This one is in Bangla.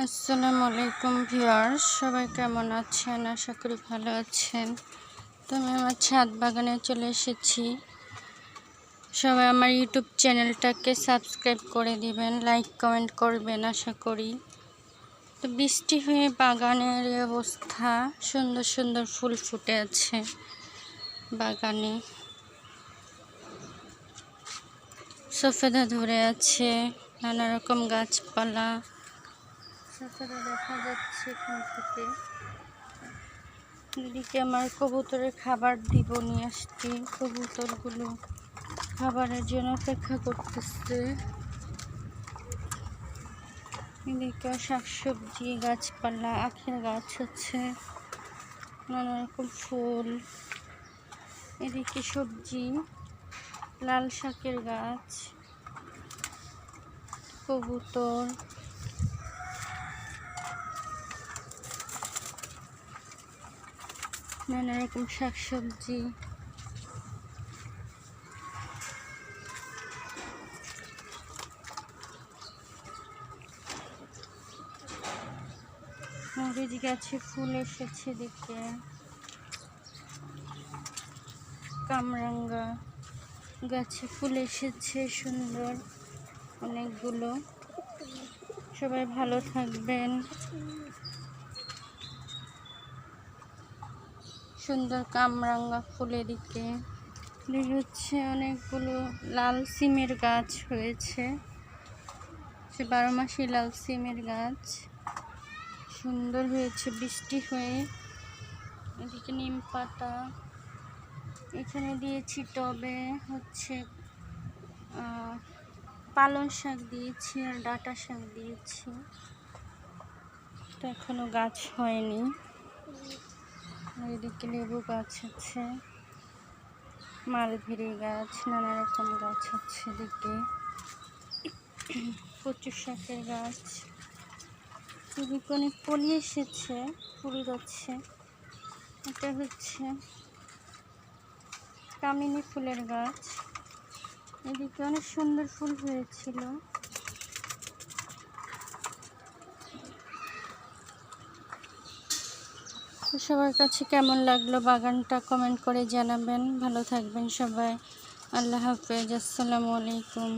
আসসালামু আলাইকুম ভিউয়ার্স, সবাই কেমন আছেন? আশা করি ভালো আছেন। তো আমি আমার ছাদ বাগানে চলে এসেছি। সবাই আমার ইউটিউব চ্যানেলটাকে সাবস্ক্রাইব করে দিবেন, লাইক কমেন্ট করবেন আশা করি। তো বৃষ্টি হয়ে বাগানের এই অবস্থা, সুন্দর সুন্দর ফুল ফুটে আছে বাগানে। সফেদা ধরে আছে, নানা রকম গাছপালা সফেদা দেখা যাচ্ছে এখান থেকে। এদিকে আমার কবুতরের খাবার দিব নিয়ে আসছি। কবুতরগুলো খাবারের জন্য অপেক্ষা করতেছে। এদিকে শাকসবজি গাছপালা, আখের গাছ আছে, নানা রকম ফুল। এদিকে সবজি, লাল শাকের গাছ, কবুতর, নানা রকম শাকসবজি। মরিচ গাছে ফুল এসেছে, দিকে কামরাঙ্গা গাছে ফুল এসেছে সুন্দর অনেকগুলো। সবাই ভালো থাকবেন। সুন্দর কামরাঙ্গা ফুল। এদিকে হচ্ছে অনেকগুলো লাল সিমের গাছ হয়েছে, সে 12 মাসি লাল সিমের গাছ সুন্দর হয়েছে বৃষ্টি হয়ে। এদিকে নিম পাতা, এখানে দিয়েছি টবে হচ্ছে পালং শাক দিয়েছি আর ডাঁটা শাক দিয়েছি, তো এখনো গাছ হয়নি। এদিকে লেবু গাছ আছে, মালভেরি গাছ, নানা রকম গাছ আছে। এদিকে কচু শাকের গাছ, এদিকে অনেক কলি এসেছে ফুল গাছে। এটা হচ্ছে কামিনী ফুলের গাছ। এদিকে অনেক সুন্দর ফুল হয়েছিল। সবার কাছে কেমন লাগলো বাগানটা কমেন্ট করে জানাবেন। ভালো থাকবেন সবাই। আল্লাহ হাফেজ। আসসালামু আলাইকুম।